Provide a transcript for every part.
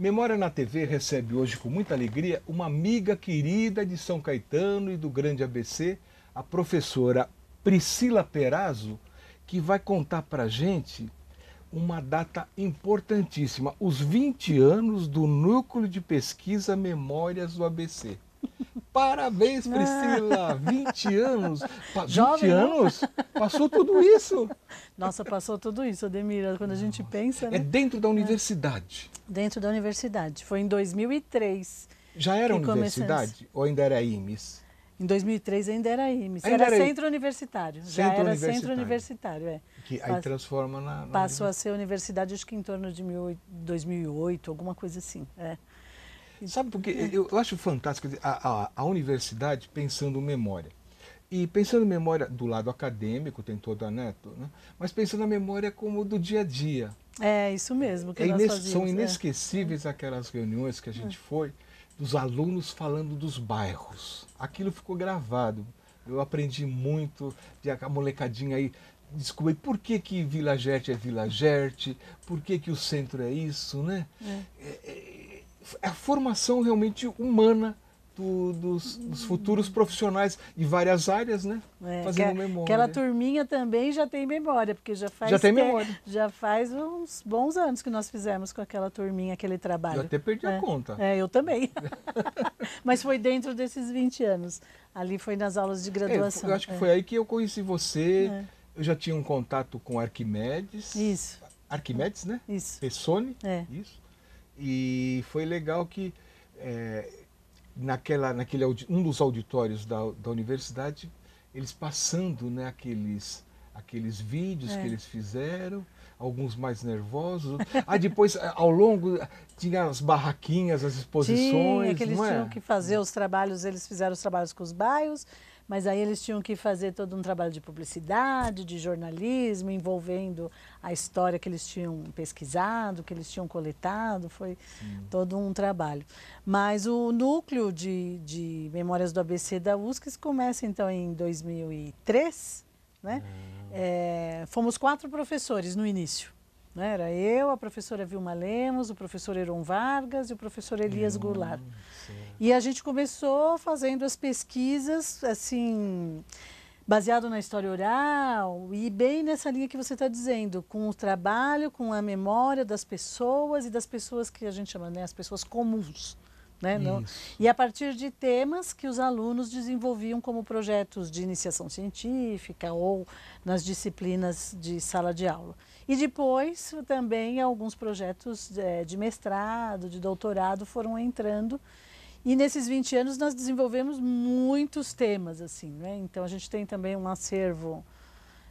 Memória na TV recebe hoje com muita alegria uma amiga querida de São Caetano e do Grande ABC, a professora Priscila Perazzo, que vai contar para a gente uma data importantíssima, os 20 anos do Núcleo de Pesquisa Memórias do ABC. Parabéns, Priscila! 20 anos! 20 Jovem, anos? Passou tudo isso? Nossa, passou tudo isso, Ademir, quando a gente pensa, né? É dentro da universidade. Dentro da universidade. Foi em 2003. Já era que universidade ou ainda era IMES? Em 2003 ainda era IMES. Ainda Era era centro universitário. Já Centro era universitário. centro universitário, é. Que aí transforma na Passou a ser universidade, acho que em torno de 2008, alguma coisa assim. É. Sabe por quê? Eu acho fantástico a universidade pensando memória. E pensando em memória do lado acadêmico, tem toda a né? Mas pensando na memória como do dia a dia. É, isso mesmo que nós fazíamos. São inesquecíveis aquelas reuniões que a gente foi, dos alunos falando dos bairros. Aquilo ficou gravado. Eu aprendi muito, a molecadinha aí descobri por que Vila Gerte é Vila Gerte, por que o centro é isso, né? É a formação realmente humana dos futuros profissionais de várias áreas, né? Fazendo memória. Aquela turminha também já tem memória, porque já faz uns bons anos que nós fizemos com aquela turminha, aquele trabalho. Eu até perdi a conta. Eu também. Mas foi dentro desses 20 anos. Ali foi nas aulas de graduação. Eu acho que foi aí que eu conheci você. Eu já tinha um contato com Arquimedes. Isso. Arquimedes, né? Isso. Pessoni. Isso. E foi legal que um dos auditórios da universidade, eles passando, né, aqueles vídeos que eles fizeram, alguns mais nervosos. Depois, ao longo, tinha as barraquinhas, as exposições. Tinha, que eles tinham que fazer os trabalhos, eles fizeram os trabalhos com os bairros, mas aí eles tinham que fazer todo um trabalho de publicidade, de jornalismo, envolvendo a história que eles tinham pesquisado, que eles tinham coletado, foi todo um trabalho. Mas o núcleo de Memórias do ABC da USC começa então em 2003, né? Fomos 4 professores no início. Né? Era eu, a professora Vilma Lemos, o professor Heron Vargas e o professor Elias Goulart. E a gente começou fazendo as pesquisas, assim, baseado na história oral e bem nessa linha que você está dizendo, com o trabalho, com a memória das pessoas e das pessoas que a gente chama, né, as pessoas comuns. Né? E a partir de temas que os alunos desenvolviam como projetos de iniciação científica ou nas disciplinas de sala de aula. E depois também alguns projetos de mestrado, de doutorado foram entrando. E nesses 20 anos nós desenvolvemos muitos temas, assim, né? Então a gente tem também um acervo,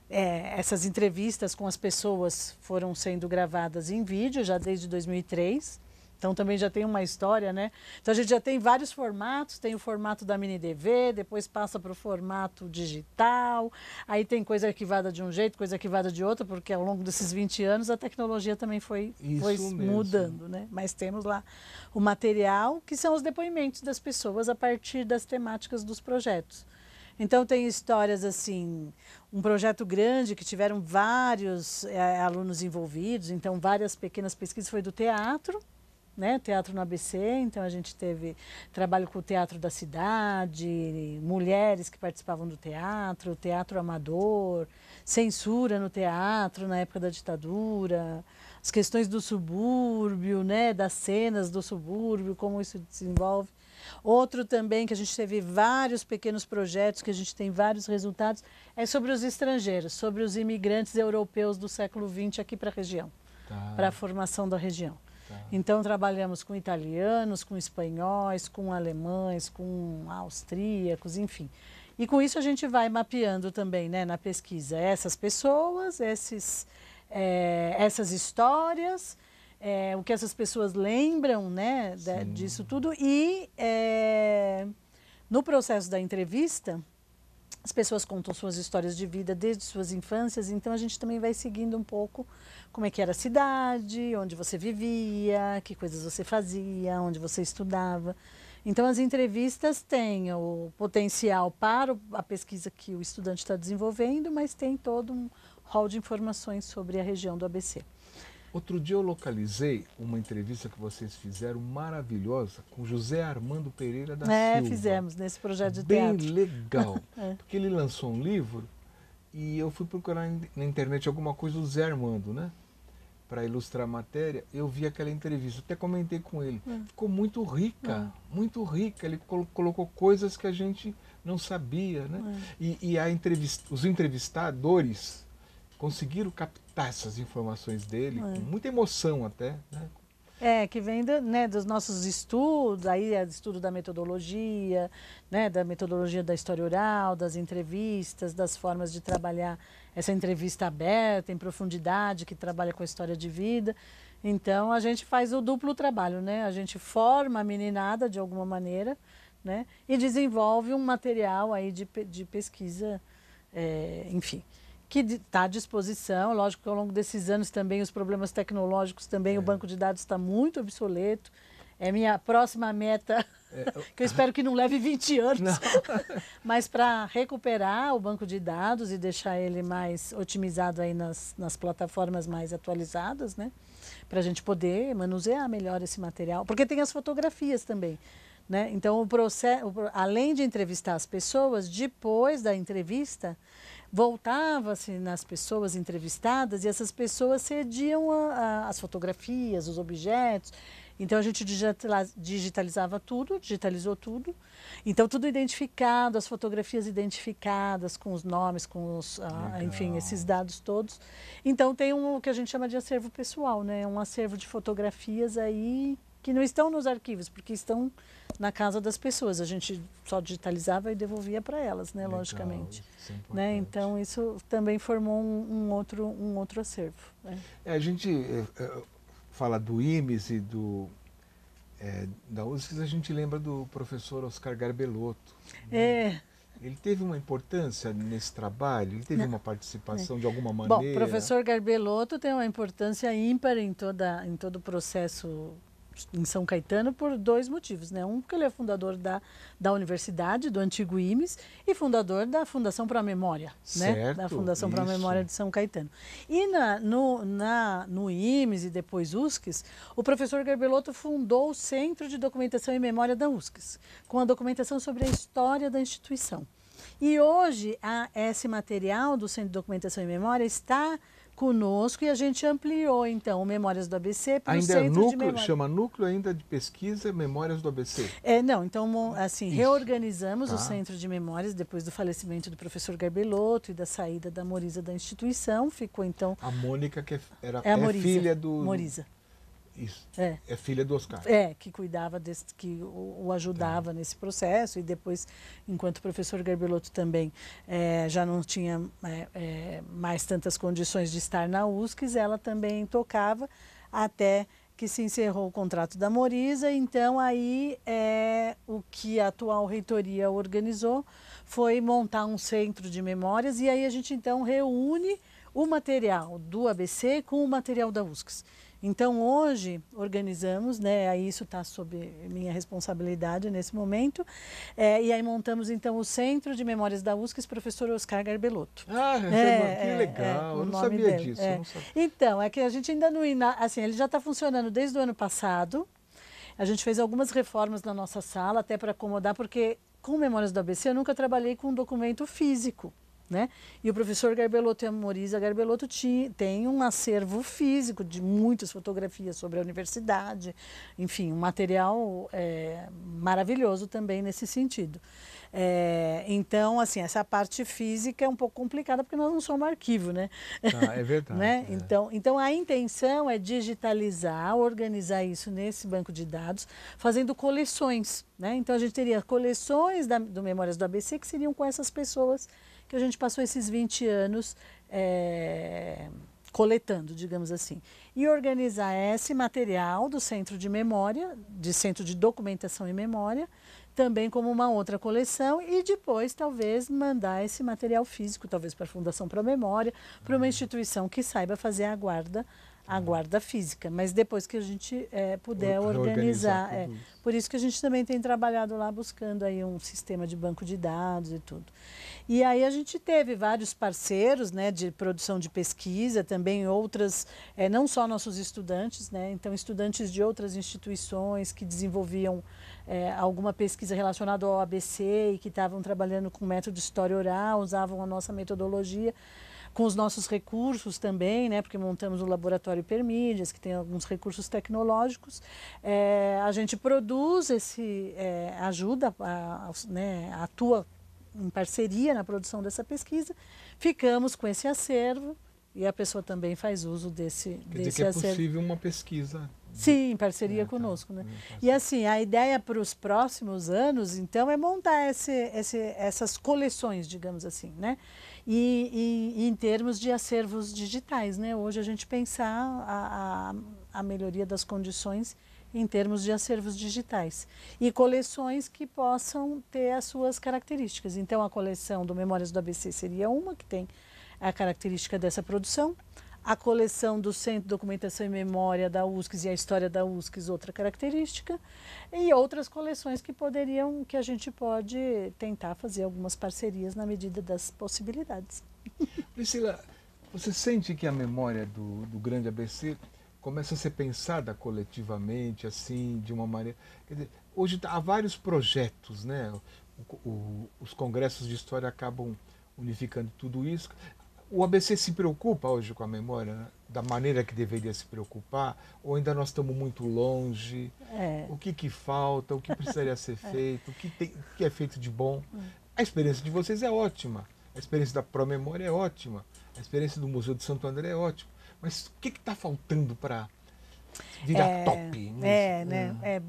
essas entrevistas com as pessoas foram sendo gravadas em vídeo já desde 2003. Então também já tem uma história, né? Então a gente já tem vários formatos, tem o formato da mini DV, depois passa para o formato digital, aí tem coisa arquivada de um jeito, coisa arquivada de outro, porque ao longo desses 20 anos a tecnologia também foi mudando, né? Mas temos lá o material, que são os depoimentos das pessoas a partir das temáticas dos projetos. Então tem histórias assim, um projeto grande que tiveram vários alunos envolvidos, então várias pequenas pesquisas, foi do teatro, né? Teatro no ABC, então a gente teve trabalho com o teatro da cidade, mulheres que participavam do teatro, teatro amador, censura no teatro na época da ditadura, as questões do subúrbio, né? Das cenas do subúrbio, como isso se desenvolve. Outro também que a gente teve vários pequenos projetos, que a gente tem vários resultados, é sobre os estrangeiros, sobre os imigrantes europeus do século XX aqui para a região, para a formação da região. Então trabalhamos com italianos, com espanhóis, com alemães, com austríacos, enfim. E com isso a gente vai mapeando também, né, na pesquisa essas pessoas, essas histórias, o que essas pessoas lembram, né, disso tudo. E no processo da entrevista, as pessoas contam suas histórias de vida desde suas infâncias, então a gente também vai seguindo um pouco como é que era a cidade, onde você vivia, que coisas você fazia, onde você estudava. Então as entrevistas têm o potencial para a pesquisa que o estudante está desenvolvendo, mas tem todo um rol de informações sobre a região do ABC. Outro dia eu localizei uma entrevista que vocês fizeram maravilhosa com José Armando Pereira da Silva. Fizemos nesse projeto de Bem teatro. legal, porque ele lançou um livro e eu fui procurar na internet alguma coisa do Zé Armando, né? Para ilustrar a matéria, eu vi aquela entrevista, até comentei com ele. Ficou muito rica, muito rica. Ele colocou coisas que a gente não sabia, né? E os entrevistadores conseguiram captar essas informações dele, com muita emoção até, né? Que vem dos nossos estudos, aí é estudo da metodologia, né, da metodologia da história oral, das entrevistas, das formas de trabalhar essa entrevista aberta, em profundidade, que trabalha com a história de vida. Então, a gente faz o duplo trabalho, né? A gente forma a meninada de alguma maneira, né, e desenvolve um material aí de pesquisa, enfim, que está à disposição. Lógico que ao longo desses anos também os problemas tecnológicos também, o banco de dados está muito obsoleto. É minha próxima meta, que eu espero que não leve 20 anos, mas para recuperar o banco de dados e deixar ele mais otimizado aí nas plataformas mais atualizadas, né? Para a gente poder manusear melhor esse material, porque tem as fotografias também. Né? Então, além de entrevistar as pessoas, depois da entrevista, voltava-se nas pessoas entrevistadas e essas pessoas cediam as fotografias, os objetos. Então, a gente digitalizava tudo, digitalizou tudo. Então, tudo identificado, as fotografias identificadas, com os nomes, com enfim, esses dados todos. Então, tem o que a gente chama de acervo pessoal, né? Um acervo de fotografias aí que não estão nos arquivos, porque estão na casa das pessoas. A gente só digitalizava e devolvia para elas, né? Legal, logicamente. Isso é, né? Então, isso também formou um outro acervo. Né? A gente fala do IMES e da USP, a gente lembra do professor Oscar Garbelotto. Né? Ele teve uma importância nesse trabalho? Ele teve uma participação de alguma maneira? Bom, o professor Garbelotto tem uma importância ímpar em todo o processo em São Caetano por dois motivos, né? Um, porque ele é fundador da universidade, do antigo IMES, e fundador da Fundação para a Memória, né? Da Fundação para a Memória de São Caetano. E no IMES e depois USCS, o professor Garbelotto fundou o Centro de Documentação e Memória da USCS, com a documentação sobre a história da instituição. E hoje, esse material do Centro de Documentação e Memória está conosco e a gente ampliou, então, o Memórias do ABC para o Centro de Memória. Chama Núcleo ainda de Pesquisa Memórias do ABC? Não, então, assim, reorganizamos o Centro de Memórias depois do falecimento do professor Garbelotto e da saída da Moriza da instituição. Ficou, então... A Mônica, que Moriza, filha do... Moriza. Isso. É filha do Oscar. Que cuidava que o ajudava nesse processo, e depois, enquanto o professor Garbelotto também já não tinha mais tantas condições de estar na USCS, ela também tocava até que se encerrou o contrato da Moriza. Então, aí o que a atual reitoria organizou foi montar um centro de memórias, e aí a gente então reúne o material do ABC com o material da USCS. Então, hoje, organizamos, né, aí isso está sob minha responsabilidade nesse momento, e aí montamos, então, o Centro de Memórias da USCS, professor Oscar Garbelotto. Que legal, eu não sabia disso. Eu não sabia. Então, é que a gente ainda não... Assim, ele já está funcionando desde o ano passado. A gente fez algumas reformas na nossa sala, até para acomodar, porque com Memórias do ABC eu nunca trabalhei com documento físico. Né? E o professor Garbelotto e a Moriza Garbelotto tem um acervo físico de muitas fotografias sobre a universidade, enfim, um material maravilhoso também nesse sentido. Então, assim, essa parte física é um pouco complicada porque nós não somos arquivo, né? É verdade. Né? Então, a intenção é digitalizar, organizar isso nesse banco de dados, fazendo coleções, né? Então, a gente teria coleções do Memórias do ABC que seriam com essas pessoas que a gente passou esses 20 anos coletando, digamos assim. E organizar esse material do Centro de Memória, de Centro de Documentação e Memória, também como uma outra coleção, e depois talvez mandar esse material físico, talvez para a Fundação para a Memória, para uma instituição que saiba fazer a guarda a guarda física, mas depois que a gente puder Reorganizar organizar. tudo isso. Por isso que a gente também tem trabalhado lá buscando aí um sistema de banco de dados e tudo. E aí a gente teve vários parceiros, né, de produção de pesquisa, também outras, não só nossos estudantes, né, então estudantes de outras instituições que desenvolviam alguma pesquisa relacionada ao ABC e que estavam trabalhando com método de história oral, usavam a nossa metodologia, com os nossos recursos também, né, porque montamos o laboratório Hipermídias, que tem alguns recursos tecnológicos. A gente produz ajuda, né, atua em parceria na produção dessa pesquisa, ficamos com esse acervo e a pessoa também faz uso desse Quer dizer que é acervo. possível uma pesquisa. Sim, em parceria conosco, né? E assim, a ideia para os próximos anos, então, é montar essas coleções, digamos assim, né? E em termos de acervos digitais, né? Hoje a gente pensar a melhoria das condições em termos de acervos digitais e coleções que possam ter as suas características. Então, a coleção do Memórias do ABC seria uma que tem a característica dessa produção. A coleção do Centro de Documentação e Memória da USCS e a História da USCS, outra característica, e outras coleções que a gente pode tentar fazer algumas parcerias na medida das possibilidades. Priscila, você sente que a memória do grande ABC começa a ser pensada coletivamente, assim, de uma maneira... Quer dizer, hoje há vários projetos, né? Os congressos de história acabam unificando tudo isso. O ABC se preocupa hoje com a memória, né? Da maneira que deveria se preocupar? Ou ainda nós estamos muito longe? O que falta? O que precisaria ser feito? O que é feito de bom? A experiência de vocês é ótima. A experiência da Promemória é ótima. A experiência do Museu de Santo André é ótima. Mas o que está faltando para virar top?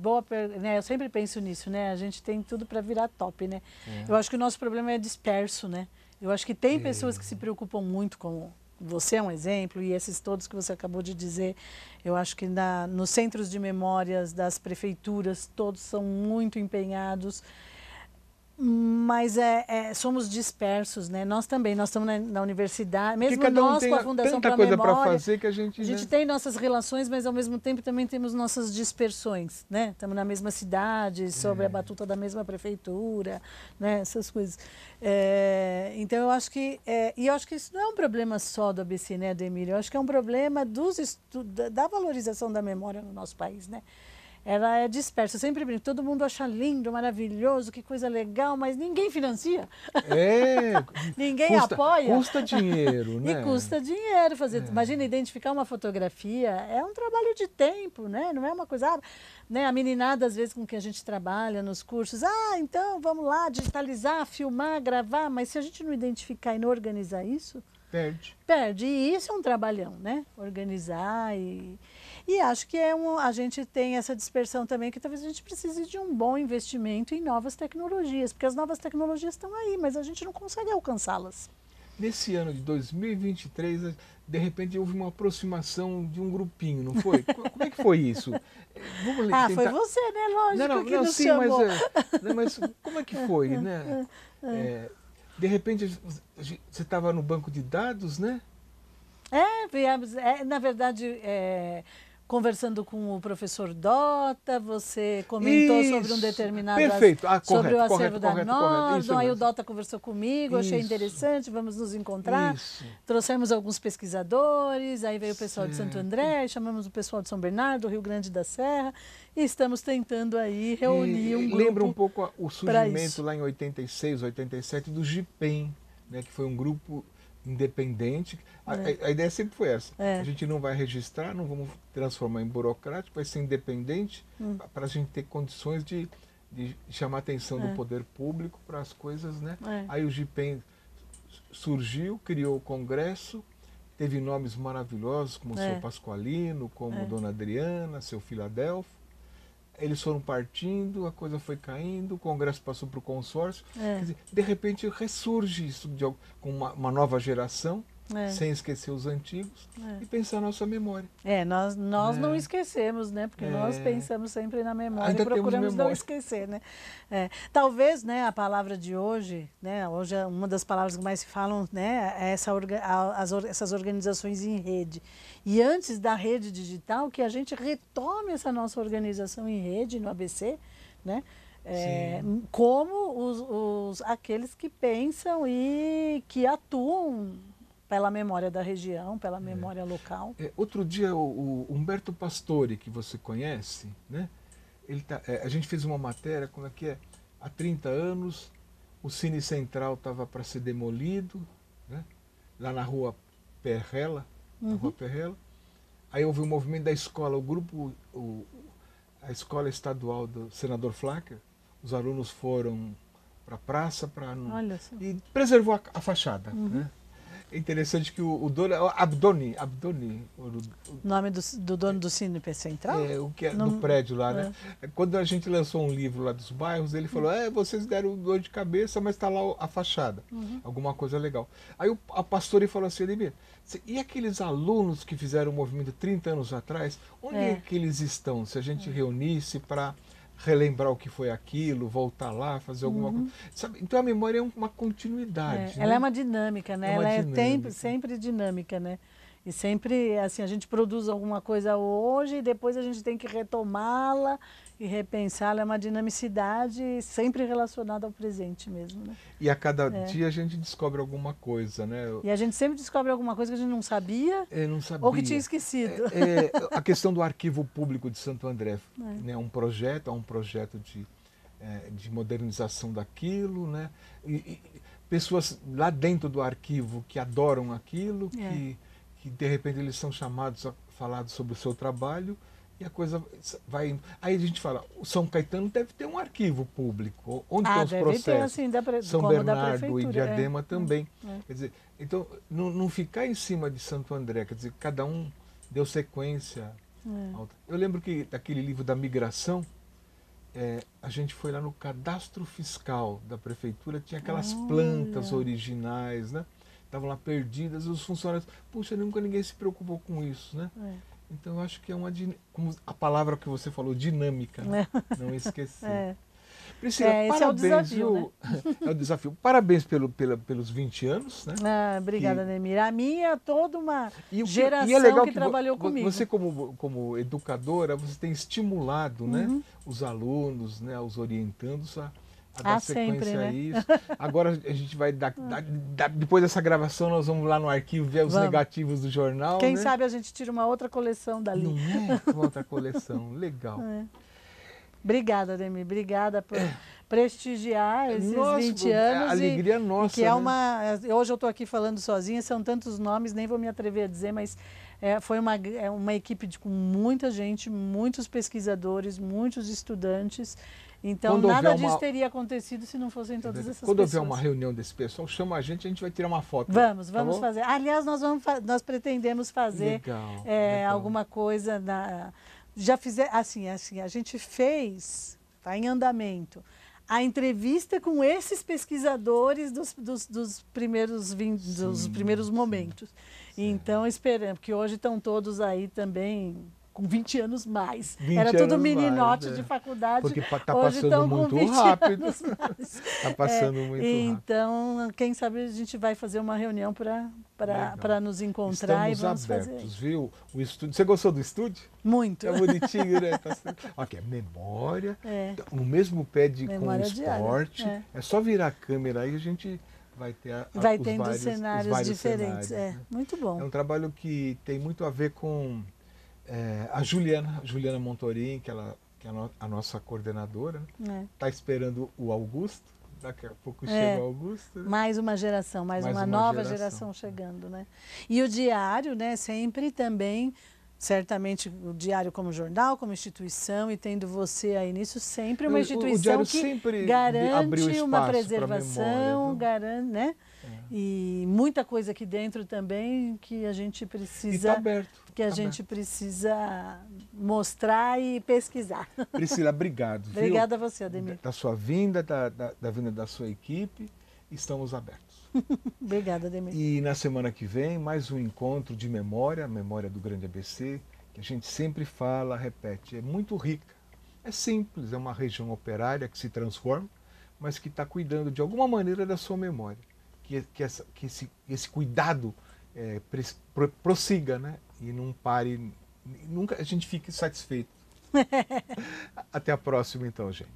Boa, né? Eu sempre penso nisso, né? A gente tem tudo para virar top, né? Eu acho que o nosso problema é disperso, né? Eu acho que tem pessoas que se preocupam muito com... Você é um exemplo, e esses todos que você acabou de dizer, eu acho que nos centros de memórias das prefeituras, todos são muito empenhados, mas somos dispersos, né? Nós também, nós estamos na universidade, mesmo nós com a Fundação tanta para a coisa Memória, para fazer que a gente tem nossas relações, mas ao mesmo tempo também temos nossas dispersões, né? Estamos na mesma cidade, sob a batuta da mesma prefeitura, né? Essas coisas. Então eu acho que isso não é um problema só do ABC, né, Ademir? Eu acho que é um problema da valorização da memória no nosso país, né? Ela é dispersa. Eu sempre brinco, todo mundo acha lindo, maravilhoso, que coisa legal, mas ninguém financia. Ninguém apoia. Custa dinheiro, né? E custa dinheiro fazer. Imagina, identificar uma fotografia é um trabalho de tempo, né? Não é uma coisa... né? A meninada, às vezes, com que a gente trabalha nos cursos, então, vamos lá, digitalizar, filmar, gravar, mas se a gente não identificar e não organizar isso... Perde. E isso é um trabalhão, né? Organizar e acho que a gente tem essa dispersão também, que talvez a gente precise de um bom investimento em novas tecnologias, porque as novas tecnologias estão aí, mas a gente não consegue alcançá-las. Nesse ano de 2023, de repente houve uma aproximação de um grupinho, não foi? Como é que foi isso? Vamos tentar... foi você, né? Lógico que nos chamou. Mas como é que foi, né? De repente, você estava no banco de dados, né? Viemos, na verdade, conversando com o professor Dota, você comentou sobre um determinado... Perfeito. Sobre o acervo da Nordon, aí o Dota conversou comigo, achei interessante, vamos nos encontrar. Trouxemos alguns pesquisadores, aí veio o pessoal de Santo André, chamamos o pessoal de São Bernardo, Rio Grande da Serra, e estamos tentando aí reunir um grupo. Lembra um pouco o surgimento lá em 86, 87 do GIPEM, né, que foi um grupo independente. A ideia sempre foi essa. A gente não vai registrar, não vamos transformar em burocrático, vai ser independente para a gente ter condições de chamar a atenção do poder público para as coisas, né? Aí o GIPEM surgiu, criou o congresso, teve nomes maravilhosos como o seu Pasqualino, como Dona Adriana, seu Filadelfo. Eles foram partindo, a coisa foi caindo, o congresso passou para o consórcio. Quer dizer, de repente ressurge isso com uma nova geração. sem esquecer os antigos e pensar na nossa memória. Nós não esquecemos, né? Porque nós pensamos sempre na memória Ainda e procuramos temos não memória. esquecer, né? Talvez, né, a palavra de hoje, né? Hoje uma das palavras que mais se falam, né, é essas organizações em rede. E antes da rede digital, que a gente retome essa nossa organização em rede no ABC, né? Como aqueles que pensam e que atuam pela memória da região, pela memória local. Outro dia, o Humberto Pastore, que você conhece, né? A gente fez uma matéria, como é que é? Há 30 anos, o Cine Central estava para ser demolido, né? Lá na Rua Perrela, Aí houve um movimento da escola, a escola estadual do senador Flacker, os alunos foram para a praça e preservou a fachada. Né? É interessante que o dono, Abdoni, o nome do dono do Cine Central? O que é do prédio lá, né? Quando a gente lançou um livro lá dos bairros, ele falou, vocês deram dor de cabeça, mas está lá a fachada, alguma coisa legal. Aí a pastora falou assim, Ademir, e aqueles alunos que fizeram o movimento 30 anos atrás, onde é que eles estão? Se a gente reunisse para relembrar o que foi aquilo, voltar lá, fazer alguma coisa. Sabe? Então a memória é uma continuidade. Né? Ela é uma dinâmica, né? Ela é sempre dinâmica, né? E sempre, assim, a gente produz alguma coisa hoje e depois a gente tem que retomá-la e repensá-la. É uma dinamicidade sempre relacionada ao presente mesmo, né? E a cada dia a gente descobre alguma coisa, né? E a gente sempre descobre alguma coisa que a gente não sabia, não sabia. ou que tinha esquecido. A questão do Arquivo Público de Santo André é um projeto de modernização daquilo, né? E pessoas lá dentro do arquivo que adoram aquilo, que de repente eles são chamados a falar sobre o seu trabalho e a coisa vai indo. Aí a gente fala, o São Caetano deve ter um arquivo público, onde estão os processos. Ter, assim, São Bernardo e Diadema também. Quer dizer, então, não ficar em cima de Santo André, quer dizer, cada um deu sequência. Eu lembro que daquele livro da migração, a gente foi lá no cadastro fiscal da prefeitura, tinha aquelas plantas originais, né? Estavam lá perdidas, os funcionários, puxa, nunca ninguém se preocupou com isso, né? Então eu acho que é como a palavra que você falou, dinâmica, né? Não esquecer. Priscila, parabéns, esse é o desafio, viu? Né? É o desafio. Parabéns pelos 20 anos, né? Obrigada, Ademir. A minha é toda uma geração e é legal que trabalhou comigo. Você, como educadora, você tem estimulado, né, os alunos, né, os orientandos a dar sequência sempre, né? a isso. Agora a gente vai depois dessa gravação, nós vamos lá no arquivo ver os negativos do jornal. Quem né? sabe a gente tira uma outra coleção dali. Não é? Uma outra coleção. Legal. Obrigada, Ademir. Obrigada por prestigiar esses 20 anos. A alegria nossa. Que é hoje eu estou aqui falando sozinha, são tantos nomes, nem vou me atrever a dizer, mas foi uma equipe com muita gente, muitos pesquisadores, muitos estudantes. Então, nada disso teria acontecido se não fossem todas essas pessoas. Quando houver uma reunião desse pessoal, chama a gente vai tirar uma foto. Vamos fazer. Aliás, nós pretendemos fazer legal. alguma coisa já assim, a gente fez, está em andamento, a entrevista com esses pesquisadores dos primeiros momentos. Então, esperamos, que hoje estão todos aí também com 20 anos mais. Era tudo meninote de faculdade. Porque está passando muito rápido. Está passando muito rápido. Então, quem sabe a gente vai fazer uma reunião para nos encontrar. Estamos e vamos abertos, fazer. Viu? O estúdio. Você gostou do estúdio? Muito. É bonitinho, né? Aqui é memória. No mesmo pé com esporte. É só virar a câmera aí a gente vai ter vai tendo cenários diferentes. Cenários, né? Muito bom. É um trabalho que tem muito a ver com a Juliana Montorim, que é a nossa coordenadora, está esperando o Augusto, daqui a pouco chega o Augusto. Né? Mais uma geração, mais uma nova geração chegando. Né? E o diário, né, sempre também, certamente o diário como jornal, como instituição, e tendo você aí nisso, sempre uma instituição que garante uma preservação, garante, né? E muita coisa aqui dentro também que a gente precisa, gente precisa mostrar e pesquisar. Priscila, obrigado. Obrigada a você, Ademir. Da sua vinda, da vinda da sua equipe, estamos abertos. Obrigada, Ademir. E na semana que vem, mais um encontro de memória, a memória do grande ABC, que a gente sempre fala, repete, é muito rica. É simples, é uma região operária que se transforma, mas que está cuidando de alguma maneira da sua memória. Que esse cuidado prossiga, né? E não pare, nunca a gente fique satisfeito. Até a próxima então, gente.